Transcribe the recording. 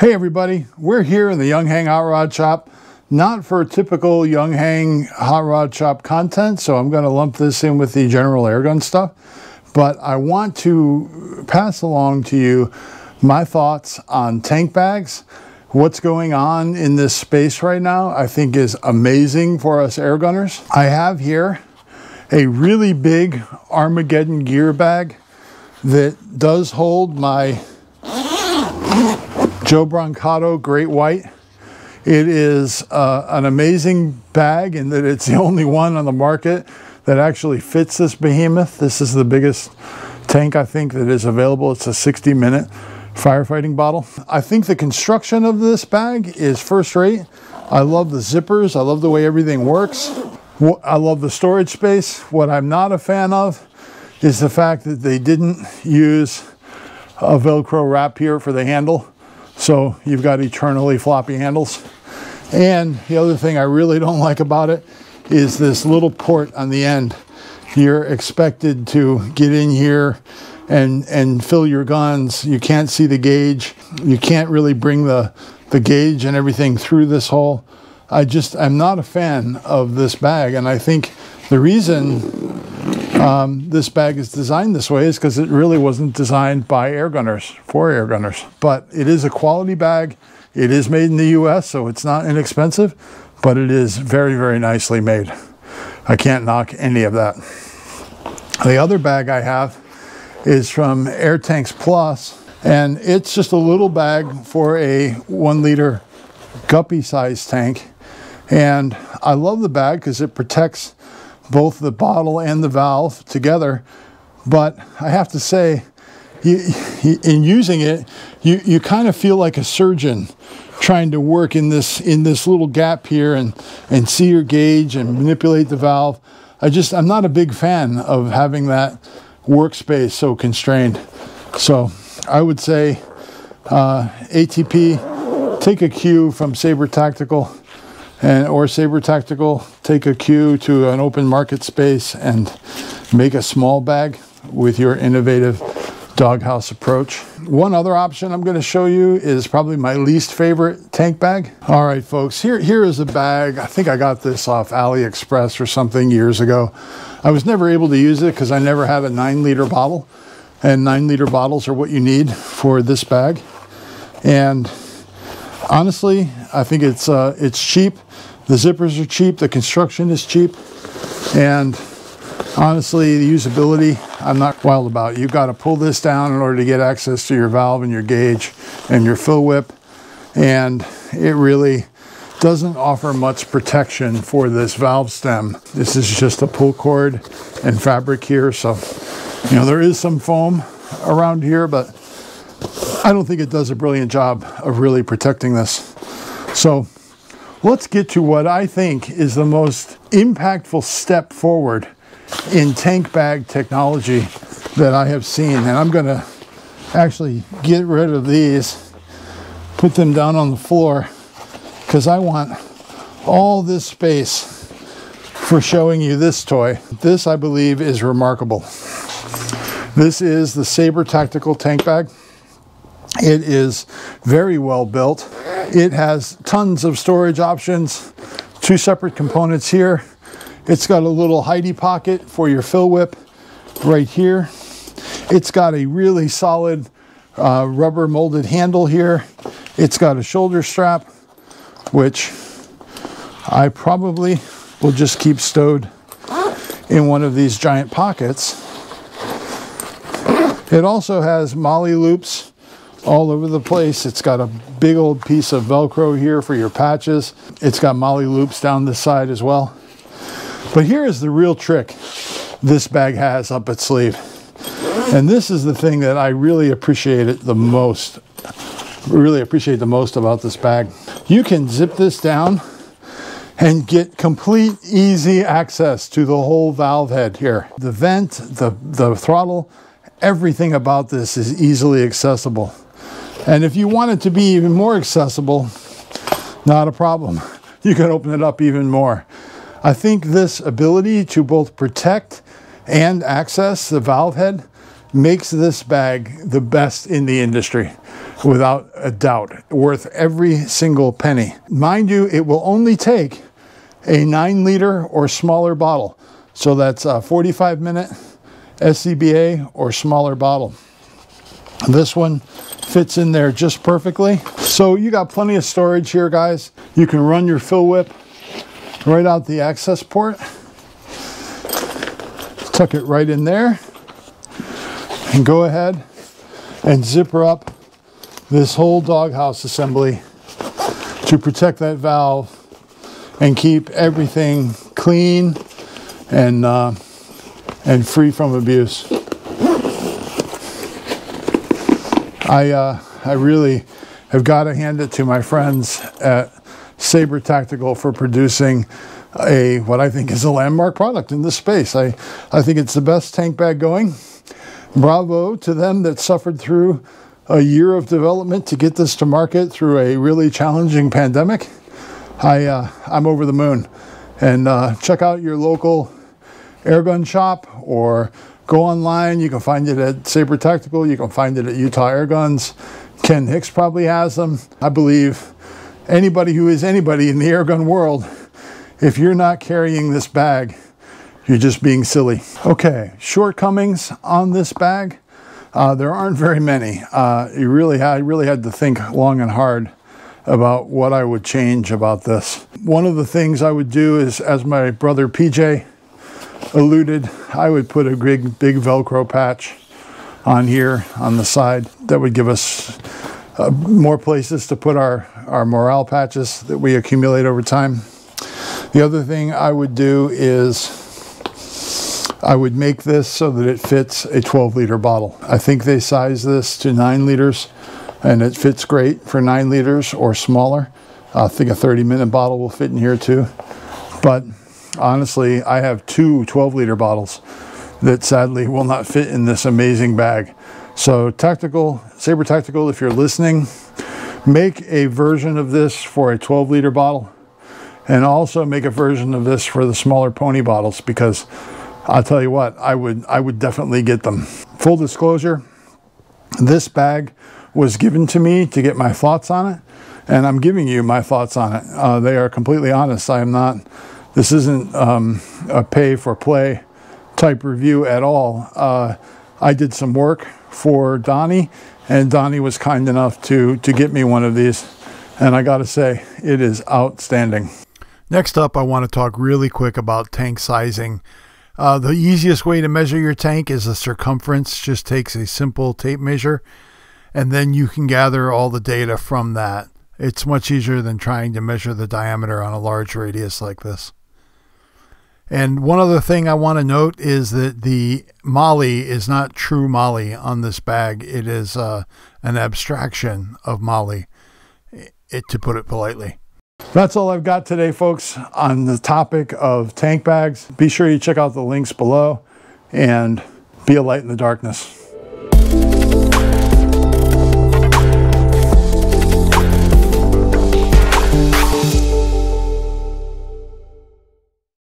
Hey everybody, we're here in the Yong Heng Hot Rod Shop, not for typical Yong Heng Hot Rod Shop content, so I'm going to lump this in with the general airgun stuff, but I want to pass along to you my thoughts on tank bags. What's going on in this space right now I think is amazing for us airgunners. I have here a really big Armageddon gear bag that does hold my Joe Brancato Great White. It is an amazing bag in that it's the only one on the market that actually fits this behemoth. This is the biggest tank I think that is available. It's a 60-minute firefighting bottle. I think the construction of this bag is first rate. I love the zippers. I love the way everything works. I love the storage space. What I'm not a fan of is the fact that they didn't use a Velcro wrap here for the handle. So you've got eternally floppy handles. And the other thing I really don't like about it is this little port on the end. You're expected to get in here and fill your guns. You can't see the gauge. You can't really bring the gauge and everything through this hole. I'm not a fan of this bag, and I think the reason this bag is designed this way is because it really wasn't designed by airgunners, for airgunners. But it is a quality bag. It is made in the US, so it's not inexpensive, but it is very, very nicely made. I can't knock any of that. The other bag I have is from Air Tanks Plus, and it's just a little bag for a 1 liter guppy size tank. And I love the bag because it protects both the bottle and the valve together. But I have to say, in using it, you kind of feel like a surgeon trying to work in this little gap here and see your gauge and manipulate the valve. I'm not a big fan of having that workspace so constrained. So I would say ATP, take a cue from Saber Tactical, or Saber Tactical, take a cue to an open market space and make a small bag with your innovative Doghouse approach. One other option I'm going to show you is probably my least favorite tank bag. All right, folks, here is a bag. I think I got this off AliExpress or something years ago. I was never able to use it because I never had a 9-liter bottle, and 9-liter bottles are what you need for this bag. And honestly, I think it's cheap. The zippers are cheap. The construction is cheap. And honestly, the usability, I'm not wild about. You've got to pull this down in order to get access to your valve and your gauge and your fill whip. And it really doesn't offer much protection for this valve stem. This is just a pull cord and fabric here. So, you know, there is some foam around here, but I don't think it does a brilliant job of really protecting this. So let's get to what I think is the most impactful step forward in tank bag technology that I have seen. And I'm going to actually get rid of these, put them down on the floor, because I want all this space for showing you this toy. This, I believe, is remarkable. This is the Saber Tactical tank bag. It is very well built. It has tons of storage options, 2 separate components here. It's got a little hidey pocket for your fill whip right here. It's got a really solid rubber molded handle here. It's got a shoulder strap, which I probably will just keep stowed in one of these giant pockets. It also has Molle loops all over the place. It's got a big old piece of Velcro here for your patches. It's got Molle loops down this side as well. But here is the real trick this bag has up its sleeve. And this is the thing that I really appreciate the most about this bag. You can zip this down and get complete easy access to the whole valve head here. The vent, the throttle, everything about this is easily accessible. And if you want it to be even more accessible, not a problem. You can open it up even more. I think this ability to both protect and access the valve head makes this bag the best in the industry. without a doubt. Worth every single penny. Mind you, it will only take a 9-liter or smaller bottle. So that's a 45-minute SCBA or smaller bottle. This one fits in there just perfectly. So you got plenty of storage here, guys. You can run your fill whip right out the access port. Tuck it right in there. And go ahead and zipper up this whole doghouse assembly to protect that valve and keep everything clean and free from abuse. I really have got to hand it to my friends at Saber Tactical for producing what I think is a landmark product in this space. I think it's the best tank bag going. Bravo to them that suffered through a year of development to get this to market through a really challenging pandemic. I'm over the moon. And check out your local airgun shop or go online. You can find it at Saber Tactical. You can find it at Utah Airguns. Ken Hicks probably has them. I believe anybody who is anybody in the airgun world, if you're not carrying this bag, you're just being silly. Okay, shortcomings on this bag. There aren't very many. I really had to think long and hard about what I would change about this. One of the things I would do is, as my brother PJ alluded, I would put a big Velcro patch on here on the side. That would give us more places to put our morale patches that we accumulate over time. The other thing I would do is I would make this so that it fits a 12-liter bottle. I think they size this to 9 liters and it fits great for 9 liters or smaller. I think a 30-minute bottle will fit in here too. But honestly, I have 2 12-liter bottles that sadly will not fit in this amazing bag. So Saber Tactical, if you're listening, make a version of this for a 12-liter bottle and also make a version of this for the smaller pony bottles, because I'll tell you what, I would definitely get them. Full disclosure, this bag was given to me to get my thoughts on it, and I'm giving you my thoughts on it. They are completely honest. This isn't a pay for play type review at all. I did some work for Donnie, and Donnie was kind enough to get me one of these, and I gotta say, it is outstanding. Next up, I want to talk really quick about tank sizing. The easiest way to measure your tank is the circumference. Just takes a simple tape measure, and then you can gather all the data from that. It's much easier than trying to measure the diameter on a large radius like this. And one other thing I want to note is that the Molle is not true Molle on this bag. It is an abstraction of Molle, to put it politely. That's all I've got today, folks, on the topic of tank bags. Be sure you check out the links below and be a light in the darkness.